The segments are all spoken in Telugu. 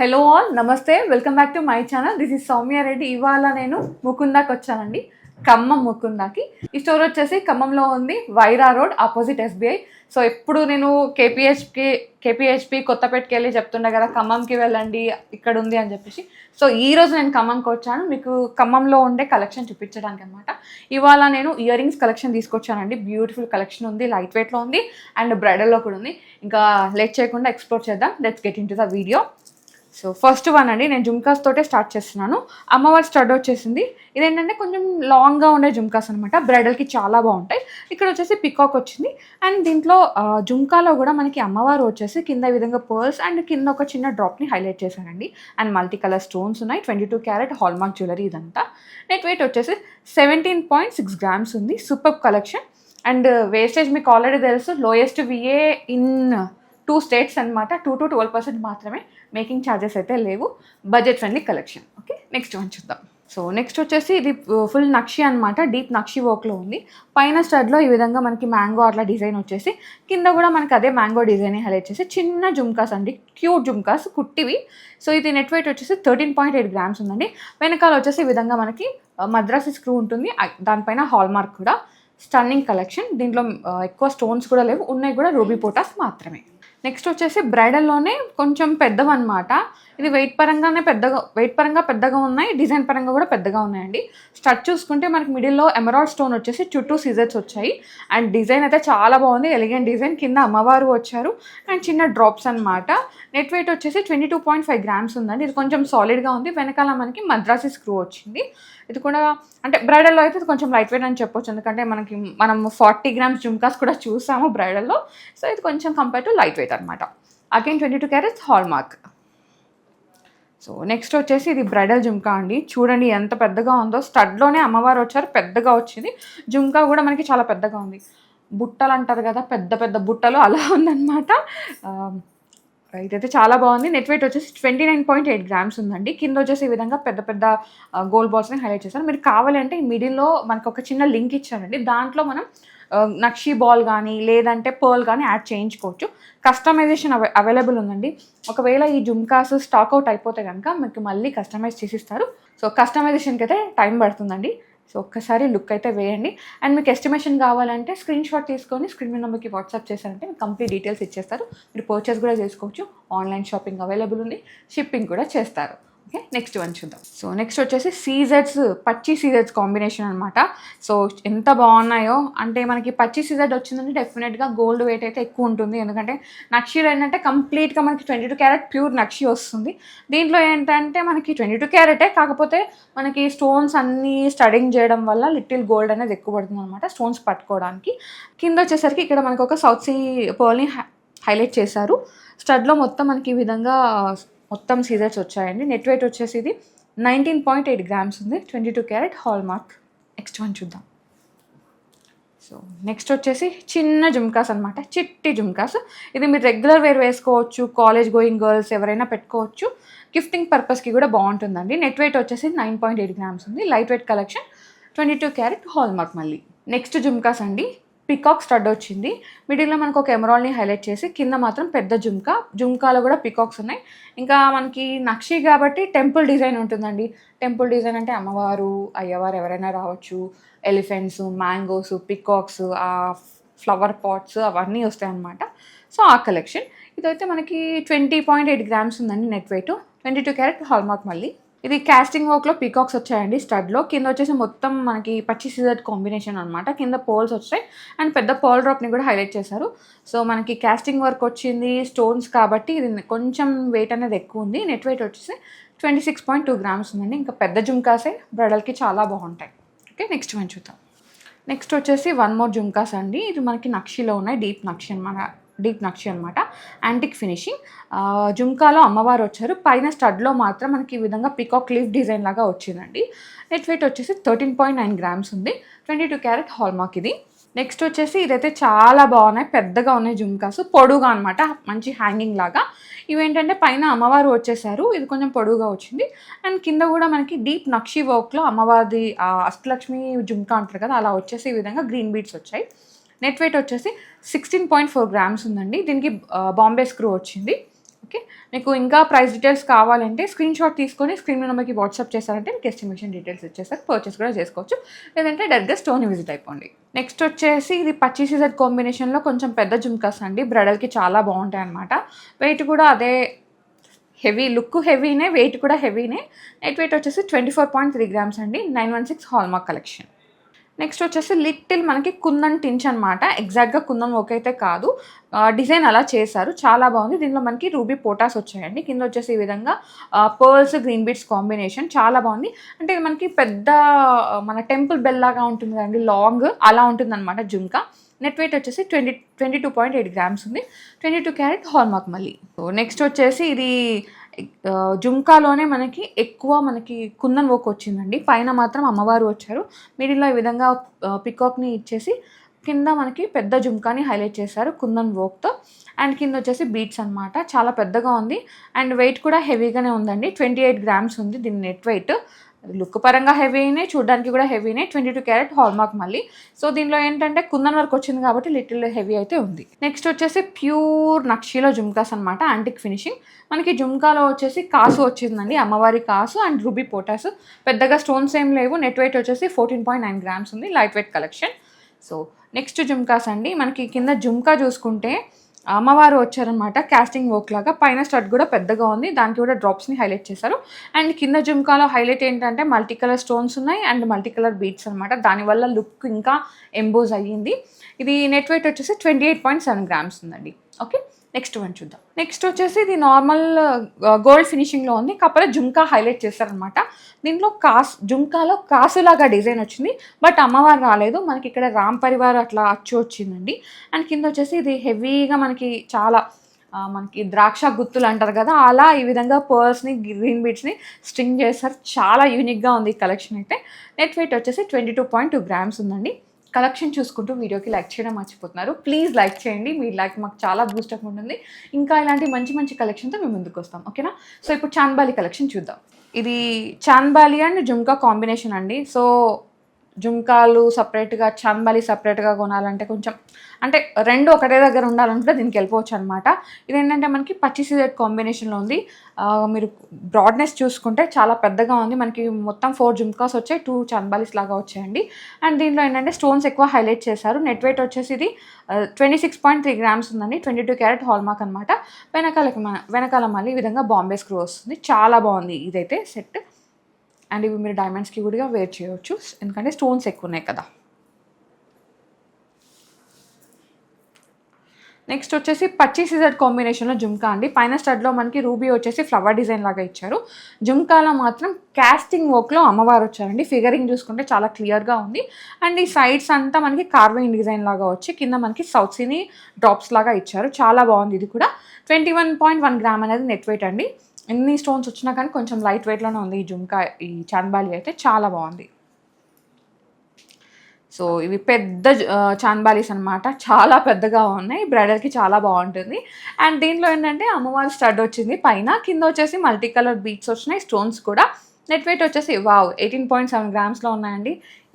హలో ఆల్, నమస్తే, welcome back to my channel. This is Soumya Reddy. ఇవాళ నేను ముకుందాకి వచ్చానండి, ఖమ్మం ముకుందాకి. ఈ స్టోర్ వచ్చేసి ఖమ్మంలో ఉంది, Wyra road opposite SBI. So ఎప్పుడు నేను కేపీహెచ్పి కొత్తపేటకి వెళ్ళి చెప్తుండే కదా ఖమ్మంకి వెళ్ళండి ఇక్కడ ఉంది అని చెప్పేసి. సో ఈరోజు నేను ఖమ్మంకి వచ్చాను మీకు ఖమ్మంలో ఉండే కలెక్షన్ చూపించడానికి అనమాట. ఇవాళ నేను ఇయర్ రింగ్స్ కలెక్షన్ తీసుకొచ్చానండి. బ్యూటిఫుల్ కలెక్షన్ ఉంది, లైట్ వెయిట్లో ఉంది అండ్ బ్రైడల్లో కూడా ఉంది. ఇంకా లేట్ చేయకుండా ఎక్స్ప్లోర్ చేద్దాం. Let's get in to the video. So first one అండి, నేను జుమ్కాస్ తోటే స్టార్ట్ చేస్తున్నాను. అమ్మవారి స్టడ్ వచ్చేసింది. ఇదేంటంటే కొంచెం లాంగ్గా ఉండే జుమ్కాస్ అనమాట, బ్రైడల్కి చాలా బాగుంటాయి. ఇక్కడ వచ్చేసి పికాక్ వచ్చింది అండ్ దీంట్లో జుమ్కాలో కూడా మనకి అమ్మవారు వచ్చేసి కింద ఈ విధంగా పర్ల్స్ అండ్ కింద ఒక చిన్న డ్రాప్ని హైలైట్ చేశారండి. అండ్ మల్టీ కలర్ స్టోన్స్ ఉన్నాయి. 22 క్యారెట్ హాల్మార్క్ జ్యువెలరీ ఇదంతా. నెట్ వెయిట్ వచ్చేసి 17.6 grams ఉంది. Super collection. అండ్ వేస్టేజ్ మీకు ఆల్రెడీ తెలుసు, లోయెస్ట్ VA ఇన్ 2 states అనమాట. 2 to 12% మాత్రమే, మేకింగ్ ఛార్జెస్ అయితే లేవు. Budget friendly collection. Okay, next one చూద్దాం. సో నెక్స్ట్ వచ్చేసి ఇది ఫుల్ నక్షి అనమాట, డీప్ నక్షి వర్క్లో ఉంది. పైన స్టడ్లో ఈ విధంగా మనకి మ్యాంగో అట్లా డిజైన్ వచ్చేసి, కింద కూడా మనకి అదే మ్యాంగో డిజైన్ హైలైట్ చేసి చిన్న జుమ్కాస్ అండి, క్యూట్ జుమ్కాస్ కుట్టివి. సో ఇది నెట్ వెయిట్ వచ్చేసి 13.8 grams ఉందండి. వెనకాల వచ్చేసి ఈ విధంగా మనకి మద్రాసి స్క్రూ ఉంటుంది, దానిపైన హాల్మార్క్ కూడా. Stunning collection. దీంట్లో ఎక్కువ స్టోన్స్ కూడా లేవు, ఉన్నాయి కూడా రూబీ పోటాస్ మాత్రమే. నెక్స్ట్ వచ్చేసి బ్రైడల్లోనే కొంచెం పెద్దవన్నమాట. ఇది వెయిట్ పరంగా పెద్దగా ఉన్నాయి, డిజైన్ పరంగా కూడా పెద్దగా ఉన్నాయండి. స్టడ్ చూసుకుంటే మనకి మిడిల్లో ఎమరాల్డ్ స్టోన్ వచ్చేసి చుట్టూ సీజర్స్ వచ్చాయి అండ్ డిజైన్ అయితే చాలా బాగుంది, ఎలిగెంట్ డిజైన్. కింద అమ్మవారు వచ్చారు అండ్ చిన్న డ్రాప్స్ అనమాట. నెట్ వెయిట్ వచ్చేసి 22.5 grams ఉందండి. ఇది కొంచెం సాలిడ్గా ఉంది. వెనకాల మనకి మద్రాసి స్క్రూ వచ్చింది. ఇది కూడా అంటే బ్రైడల్లో అయితే ఇది కొంచెం లైట్ వెయిట్ అని చెప్పొచ్చు, ఎందుకంటే మనం 40 grams జుమ్కాస్ కూడా చూసాము బ్రైడల్లో. సో ఇది కొంచెం కంపేర్ టు లైట్ వెయిట్ అనమాట. Again 22 carats hallmark. So next వచ్చేసి ఇది బ్రైడల్ జుమ్కా అండి. చూడండి ఎంత పెద్దగా ఉందో. స్టడ్లోనే అమ్మవారు వచ్చారు, పెద్దగా వచ్చింది. జుమ్కా కూడా మనకి చాలా పెద్దగా ఉంది. బుట్టలు అంటారు కదా, పెద్ద పెద్ద బుట్టలు, అలా ఉందన్నమాట. ఇదైతే చాలా బాగుంది. నెట్ వెయిట్ వచ్చేసి 29.8 grams ఉందండి. కింద వచ్చేసి ఈ విధంగా పెద్ద పెద్ద గోల్డ్ బాల్స్ని హైలైట్ చేశారు. మీరు కావాలంటే ఈ మిడిల్లో మనకు ఒక చిన్న లింక్ ఇచ్చారండి, దాంట్లో మనం నక్షి బాల్ కానీ లేదంటే పర్ల్ కానీ యాడ్ చేయించుకోవచ్చు. కస్టమైజేషన్ అవైలబుల్ ఉందండి. ఒకవేళ ఈ జుమ్కాస్ స్టాక్ అవుట్ అయిపోతే కనుక మీకు మళ్ళీ కస్టమైజ్ చేసిస్తారు. సో కస్టమైజేషన్కి అయితే టైం పడుతుందండి. సో ఒక్కసారి లుక్ అయితే వేయండి. అండ్ మీకు ఎస్టిమేషన్ కావాలంటే స్క్రీన్ షాట్ తీసుకొని స్క్రీన్ మీద నెంబర్కి వాట్సాప్ చేశారంటే మీకు కంప్లీట్ డీటెయిల్స్ ఇచ్చేస్తారు. మీరు పర్చేస్ కూడా చేసుకోవచ్చు. ఆన్లైన్ షాపింగ్ అవైలబుల్ ఉంది, షిప్పింగ్ కూడా చేస్తారు. ఓకే, నెక్స్ట్ వన్ చూద్దాం. సో నెక్స్ట్ వచ్చేసి సీజెడ్స్, పచ్చి సీజెడ్స్ కాంబినేషన్ అనమాట. సో ఎంత బాగున్నాయో, అంటే మనకి పచ్చి సీజెడ్ వచ్చిందంటే డెఫినెట్గా గోల్డ్ వెయిట్ అయితే ఎక్కువ ఉంటుంది, ఎందుకంటే నక్షీలో ఏంటంటే కంప్లీట్గా మనకి 22 క్యారెట్ ప్యూర్ నక్షి వస్తుంది. దీంట్లో ఏంటంటే మనకి 22 క్యారెటే, కాకపోతే మనకి స్టోన్స్ అన్నీ స్టడింగ్ చేయడం వల్ల లిటిల్ గోల్డ్ అనేది ఎక్కువ పడుతుంది అనమాట స్టోన్స్ పట్టుకోవడానికి. కింద వచ్చేసరికి ఇక్కడ మనకు ఒక సౌత్ సీ పర్ల్ని హైలైట్ చేశారు. స్టడ్లో మొత్తం మనకి ఈ విధంగా మొత్తం సీజర్స్ వచ్చాయండి. నెట్ వెయిట్ వచ్చేసి ఇది 19.8 grams ఉంది. 22 క్యారెట్ హాల్మార్క్. నెక్స్ట్ వన్ చూద్దాం. సో నెక్స్ట్ వచ్చేసి చిన్న జుమ్కాస్ అనమాట, చిట్టి జుమ్కాస్. ఇది మీరు రెగ్యులర్ వేర్ వేసుకోవచ్చు, కాలేజ్ గోయింగ్ గర్ల్స్ ఎవరైనా పెట్టుకోవచ్చు. గిఫ్టింగ్ పర్పస్కి కూడా బాగుంటుందండి. నెట్ వెయిట్ వచ్చేసి 9.8 grams ఉంది. Light weight collection. 22 carat hallmark. మళ్ళీ నెక్స్ట్ జుమ్కాస్ అండి, పికాక్ స్టడ్ వచ్చింది. మిడిల్లో మనకు ఒక ఎమరాల్డ్ని హైలైట్ చేసి కింద మాత్రం పెద్ద జుమ్కాలో కూడా పికాక్స్ ఉన్నాయి. ఇంకా మనకి నక్షి కాబట్టి టెంపుల్ డిజైన్ ఉంటుందండి. టెంపుల్ డిజైన్ అంటే అమ్మవారు, అయ్యవారు ఎవరైనా రావచ్చు. ఎలిఫెంట్స్, మ్యాంగోస్, పికాక్స్, ఆ ఫ్లవర్ పాట్స్ అవన్నీ వస్తాయి అన్నమాట. సో ఆ కలెక్షన్. ఇదైతే మనకి 20.8 grams ఉందండి. Net weight 22 carat hallmark. మళ్ళీ ఇది కాస్టింగ్ వర్క్లో పీకాక్స్ వచ్చాయండి స్టడ్లో. కింద వచ్చేసి మొత్తం మనకి పచ్చి సీజర్ కాంబినేషన్ అనమాట. కింద పోల్స్ వచ్చాయి అండ్ పెద్ద పోల్ డ్రాప్ని కూడా హైలైట్ చేశారు. సో మనకి కాస్టింగ్ వర్క్ వచ్చింది, స్టోన్స్ కాబట్టి ఇది కొంచెం వెయిట్ అనేది ఎక్కువ ఉంది. నెట్ వెయిట్ వచ్చేసి 26.2 grams ఉందండి. ఇంకా పెద్ద జుమ్కాసే బ్రైడల్కి చాలా బాగుంటాయి. ఓకే, నెక్స్ట్ మనం చూద్దాం. నెక్స్ట్ వచ్చేసి వన్ మోర్ జుమ్కాస్ అండి. ఇది మనకి నక్షిలో ఉన్నాయి, డీప్ నక్షి అనమాట. Antique finishing. జుమ్కాలో అమ్మవారు వచ్చారు. పైన స్టడ్లో మాత్రం మనకి ఈ విధంగా పికాక్ లీఫ్ డిజైన్ లాగా వచ్చిందండి. నెట్ వెయిట్ వచ్చేసి 13.9 grams ఉంది. 22 క్యారెట్ హాల్మార్క్ ఇది. నెక్స్ట్ వచ్చేసి ఇదైతే చాలా బాగున్నాయి, పెద్దగా ఉన్నాయి జుమ్కాస్, పొడుగా అనమాట, మంచి హ్యాంగింగ్ లాగా. ఇవేంటంటే పైన అమ్మవారు వచ్చేసారు, ఇది కొంచెం పొడుగా వచ్చింది. అండ్ కింద కూడా మనకి డీప్ నక్షి వర్క్లో అమ్మవారి అష్టలక్ష్మి జుమ్కా అంటారు కదా, అలా వచ్చేసి ఈ విధంగా గ్రీన్ బీడ్స్ వచ్చాయి. నెట్ వెయిట్ వచ్చేసి 16.4 grams ఉందండి. దీనికి బాంబే స్క్రూ వచ్చింది. ఓకే, మీకు ఇంకా ప్రైస్ డీటెయిల్స్ కావాలంటే స్క్రీన్ షాట్ తీసుకొని స్క్రీన్ నెంబర్కి వాట్సాప్ చేశారంటే మీకు ఎస్టిమేషన్ డీటెయిల్స్ ఇచ్చేసారు, పర్చేస్ కూడా చేసుకోవచ్చు. లేదంటే డైరెక్ట్గా స్టోర్ని విజిట్ అయిపోండి. నెక్స్ట్ వచ్చేసి ఇది పచ్చి సీజర్ కాంబినేషన్లో కొంచెం పెద్ద జుమ్కాస్ అండి. బ్రైడల్కి చాలా బాగుంటాయి అనమాట. వెయిట్ కూడా అదే హెవీ, లుక్ హెవీనే, వెయిట్ కూడా హెవీనే. నెట్ వెయిట్ వచ్చేసి 24.3 grams అండి. 916 హాల్మార్క్ కలెక్షన్. నెక్స్ట్ వచ్చేసి లిటిల్ మనకి కుందన్ టించ్ అనమాట. ఎగ్జాక్ట్గా కుందన్ ఓకే అయితే కాదు, డిజైన్ అలా చేశారు, చాలా బాగుంది. దీనిలో మనకి రూబీ పోటాస్ వచ్చాయండి. కింద వచ్చేసి ఈ విధంగా పర్ల్స్ గ్రీన్ బీడ్స్ కాంబినేషన్ చాలా బాగుంది. అంటే ఇది మనకి పెద్ద మన టెంపుల్ బెల్ లాగా ఉంటుంది కదండి, లాంగ్ అలా ఉంటుంది అనమాట జుమ్కా. నెట్ వెయిట్ వచ్చేసి 22.8 grams ఉంది. 22 క్యారెట్ హాల్మార్క్ మళ్ళీ. సో నెక్స్ట్ వచ్చేసి ఇది జుమ్కాలోనే మనకి కుందన్ వర్క్ వచ్చిందండి. పైన మాత్రం అమ్మవారు వచ్చారు, మిడిల్లో ఈ విధంగా పికాక్ని ఇచ్చేసి కింద మనకి పెద్ద జుమ్కాని హైలైట్ చేశారు కుందన్ వర్క్తో. అండ్ కింద వచ్చేసి బీట్స్ అనమాట, చాలా పెద్దగా ఉంది. అండ్ వెయిట్ కూడా హెవీగానే ఉందండి. 28 grams ఉంది దీని నెట్ వెయిట్. లుక్ పరంగా హెవీనే, చూడడానికి కూడా హెవీనే. 22 క్యారెట్ హాల్మార్క్ మళ్ళీ. సో దీనిలో ఏంటంటే కుందన్ వర్క్ వచ్చింది కాబట్టి లిటిల్ హెవీ అయితే ఉంది. నెక్స్ట్ వచ్చేసి ప్యూర్ నక్షీలో జుమ్కాస్ అనమాట, యాంటిక్ ఫినిషింగ్. మనకి జుమ్కాలో వచ్చేసి కాసు వచ్చిందండి, అమ్మవారి కాసు అండ్ రూబీ పోటాస్. పెద్దగా స్టోన్స్ ఏం లేవు. నెట్ వెయిట్ వచ్చేసి 14.9 grams ఉంది, light weight collection. So next jhumkas అండి. మనకి కింద జుమ్కా చూసుకుంటే అమ్మవారు వచ్చారనమాట, కాస్టింగ్ వర్క్ లాగా. పైన స్టడ్ కూడా పెద్దగా ఉంది, దానికి కూడా డ్రాప్స్ని హైలైట్ చేశారు. అండ్ కింద జుమ్కాలో హైలైట్ ఏంటంటే మల్టీ కలర్ స్టోన్స్ ఉన్నాయి అండ్ మల్టీ కలర్ బీట్స్ అనమాట. దానివల్ల లుక్ ఇంకా ఎంబోజ్ అయ్యింది. ఇది నెట్ వెయిట్ వచ్చేసి 28.7 grams ఉందండి. ఓకే, నెక్స్ట్ వన్ చూద్దాం. నెక్స్ట్ వచ్చేసి ఇది నార్మల్ గోల్డ్ ఫినిషింగ్లో ఉంది, కాకపోతే జుమ్కా హైలైట్ చేశారనమాట. దీంట్లో జుమ్కాలో కాసులాగా డిజైన్ వచ్చింది, బట్ అమ్మవారు రాలేదు. మనకి ఇక్కడ రామ్ పరివార్ అట్లా అచ్చు వచ్చిందండి. అండ్ కింద వచ్చేసి ఇది హెవీగా మనకి చాలా మనకి ద్రాక్ష గుత్తులు అంటారు కదా, అలా ఈ విధంగా పర్ల్స్ని గ్రీన్ బీడ్స్ని స్ట్రింగ్ చేస్తారు. చాలా యూనిక్గా ఉంది ఈ కలెక్షన్ అయితే. నెట్ వెయిట్ వచ్చేసి 22.2 grams ఉందండి. కలెక్షన్ చూసుకుంటూ వీడియోకి లైక్ చేయడం మర్చిపోతున్నారు, ప్లీజ్ లైక్ చేయండి. మీ లైక్ మాకు చాలా బూస్టప్ ఉంటుంది. ఇంకా ఇలాంటి మంచి మంచి కలెక్షన్తో మేము ముందుకు వస్తాం, ఓకేనా. సో ఇప్పుడు చాంద్బాలి కలెక్షన్ చూద్దాం. ఇది చాంద్బాలి అండ్ జుమ్కా కాంబినేషన్ అండి. సో జుమ్కాలు సపరేట్గా, చాంద్బాలి సపరేట్గా కొనాలంటే కొంచెం అంటే రెండు ఒకటే దగ్గర ఉండాలంటే దీనికి వెళ్ళిపోవచ్చు అనమాట. ఇదేంటంటే మనకి పచ్చి సీజర్ కాంబినేషన్లో ఉంది. మీరు బ్రాడ్నెస్ చూసుకుంటే చాలా పెద్దగా ఉంది. మనకి మొత్తం 4 జుమ్కాస్ వచ్చాయి, 2 చాంద్బాలీస్ లాగా వచ్చాయండి. అండ్ దీనిలో ఏంటంటే స్టోన్స్ ఎక్కువ హైలైట్ చేశారు. నెట్ వెయిట్ వచ్చేసి ఇది 26.3 grams ఉందండి. 22 క్యారెట్ హాల్మార్క్ అనమాట. వెనకాల మళ్ళీ ఈ విధంగా బాంబే స్క్రూ వస్తుంది, చాలా బాగుంది ఇదైతే సెట్. అండ్ ఇవి మీరు డైమండ్స్కి కూడా వేర్ చేయవచ్చు, ఎందుకంటే స్టోన్స్ ఎక్కువ ఉన్నాయి కదా. నెక్స్ట్ వచ్చేసి పచ్చి సీజర్ కాంబినేషన్లో జుమ్కా అండి. పైన స్టడ్లో మనకి రూబీ వచ్చేసి ఫ్లవర్ డిజైన్ లాగా ఇచ్చారు. జుమ్కాలో మాత్రం కాస్టింగ్ వర్క్లో అమ్మవారు వచ్చారండి. ఫిగరింగ్ చూసుకుంటే చాలా క్లియర్గా ఉంది. అండ్ ఈ సైడ్స్ అంతా మనకి కార్వింగ్ డిజైన్ లాగా వచ్చి కింద మనకి సౌత్ సీని డ్రాప్స్ లాగా ఇచ్చారు, చాలా బాగుంది. ఇది కూడా 21.1 gram అనేది నెట్ వెయిట్ అండి. ఎన్ని స్టోన్స్ వచ్చినా కానీ కొంచెం లైట్ వెయిట్లోనే ఉంది ఈ జుమ్కా. ఈ చాంద్బాలి అయితే చాలా బాగుంది. సో ఇవి పెద్ద చాంద్బాలీస్ అనమాట, చాలా పెద్దగా ఉన్నాయి, బ్రైడల్కి చాలా బాగుంటుంది. అండ్ దీంట్లో ఏంటంటే అమ్మవారి స్టడ్ వచ్చింది పైన, కింద వచ్చేసి మల్టీ కలర్ బీట్స్ వచ్చినాయి, స్టోన్స్ కూడా. నెట్ వెయిట్ వచ్చేసి 18.7 grams గ్రామ్స్లో ఉన్నాయండి.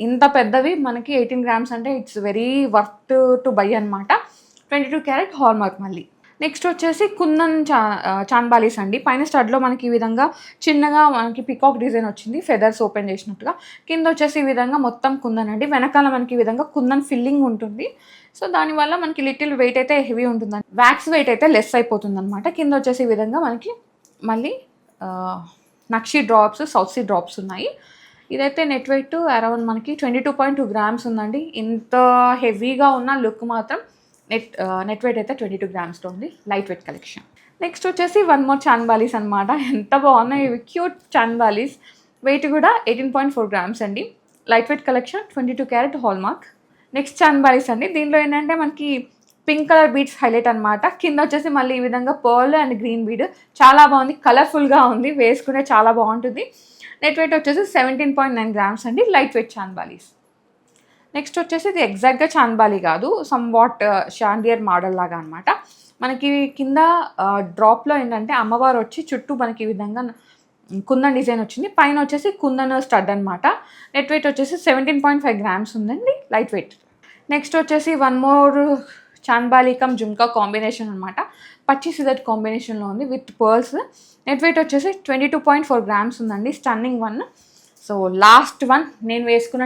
ఇంత పెద్దవి మనకి 18 grams అంటే it's very worth to buy అనమాట. 22 క్యారెట్ హాల్మార్క్ మళ్ళీ. నెక్స్ట్ వచ్చేసి కుందన్ చాంద్బాలీస్ అండి. పైన స్టడ్లో మనకి ఈ విధంగా చిన్నగా మనకి పికాక్ డిజైన్ వచ్చింది, ఫెదర్స్ ఓపెన్ చేసినట్టుగా. కింద వచ్చేసి ఈ విధంగా మొత్తం కుందన్ అండి. వెనకాల మనకి ఈ విధంగా కుందన్ ఫిల్లింగ్ ఉంటుంది. సో దానివల్ల మనకి లిటిల్ వెయిట్ అయితే హెవీ ఉంటుందండి, వ్యాక్స్ వెయిట్ అయితే లెస్ అయిపోతుంది అనమాట. కింద వచ్చేసి ఈ విధంగా మనకి మళ్ళీ నక్షి డ్రాప్స్, సౌత్ సీ డ్రాప్స్ ఉన్నాయి. ఇదైతే నెట్ వెయిట్ అరౌండ్ మనకి 22.2 grams ఉందండి. ఇంత హెవీగా ఉన్న లుక్ మాత్రం నెట్ వెయిట్ అయితే 22 grams ఉంది, లైట్ వెయిట్ కలెక్షన్. నెక్స్ట్ వచ్చేసి 1 more చాంద్బాలీస్ అనమాట. ఎంత బాగున్నాయి ఇవి, క్యూట్ చాంద్బాలీస్. వెయిట్ కూడా 18.4 grams అండి, light weight collection, 22 carat hallmark. Next chandbalis అండి. దీనిలో ఏంటంటే మనకి పింక్ కలర్ బీడ్స్ హైలైట్ అనమాట. కింద వచ్చేసి మళ్ళీ ఈ విధంగా పర్ల్ అండ్ గ్రీన్ బీడ్, చాలా బాగుంది, కలర్ఫుల్గా ఉంది, వేసుకునే చాలా బాగుంటుంది. నెట్ వెయిట్ వచ్చేసి 17.9 grams అండి, లైట్ వెయిట్ చాంద్బాలీస్. నెక్స్ట్ వచ్చేసి ఇది ఎగ్జాక్ట్గా చాంద్బాలి కాదు, సమ్ వాట్ షాండియర్ మోడల్ లాగా అనమాట. మనకి కింద డ్రాప్లో ఏంటంటే అమ్మవారు వచ్చి చుట్టూ మనకి ఈ విధంగా కుందన్ డిజైన్ వచ్చింది, పైన వచ్చేసి కుందన్ స్టడ్ అనమాట. నెట్ వెయిట్ వచ్చేసి 17.5 grams ఉందండి, లైట్ వెయిట్. నెక్స్ట్ వచ్చేసి 1 more chandbali come jhumka combination అనమాట. పచ్చి సిదట్ కాంబినేషన్లో ఉంది విత్ పర్ల్స్. నెట్ వెయిట్ వచ్చేసి 22.4 grams ఉందండి. Stunning one. So last one నేను వేసుకున్న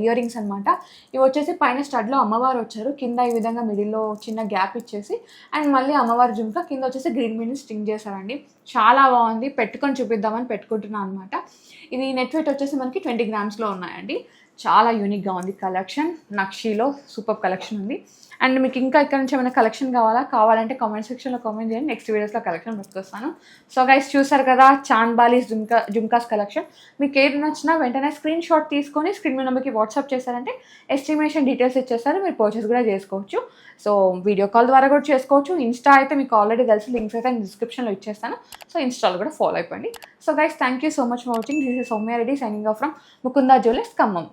ఇయర్ రింగ్స్ అనమాట. ఇవి వచ్చేసి పైన స్టడ్లో అమ్మవారు వచ్చారు, కింద ఈ విధంగా మిడిల్లో చిన్న గ్యాప్ ఇచ్చేసి అండ్ మళ్ళీ అమ్మవారి జుమ్కా, కింద వచ్చేసి గ్రీన్ బీన్ స్టింగ్ చేశారండి. చాలా బాగుంది, పెట్టుకొని చూపిద్దామని పెట్టుకుంటున్నాను అనమాట. ఇవి నెట్ వెయిట్ వచ్చేసి మనకి 20 grams ఉన్నాయండి. చాలా యూనిక్గా ఉంది కలెక్షన్. నక్షీలో సూపర్ కలెక్షన్ ఉంది. అండ్ మీకు ఇంకా ఇక్కడ నుంచి ఏమైనా కలెక్షన్ కావాలంటే కామెంట్ సెక్షన్లో కామెంట్ చేయండి, నెక్స్ట్ వీడియోస్లో కలెక్షన్ పెట్టుకొస్తాను. సో గైస్ చూసారు కదా చాన్బాలీస్ జుమ్కాస్ కలెక్షన్. మీకు ఏది నచ్చినా వెంటనే స్క్రీన్ షాట్ తీసుకొని స్క్రీన్ మీద నెంబర్కి వాట్సాప్ చేశారంటే ఎస్టిమేషన్ డీటెయిల్స్ ఇచ్చేస్తారు, మీరు పర్చేస్ కూడా చేసుకోవచ్చు. సో వీడియో కాల్ ద్వారా కూడా చేసుకోవచ్చు. ఇన్స్టా అయితే మీకు ఆల్రెడీ తెలిసి లింక్స్ అయితే డిస్క్రిప్షన్లో ఇచ్చేస్తాను. సో ఇన్స్టాలో కూడా ఫాలో అయిపోండి. So guys thank you so much for watching. This is Soumya Reddy signing off from Mukunda jewellers Khammam.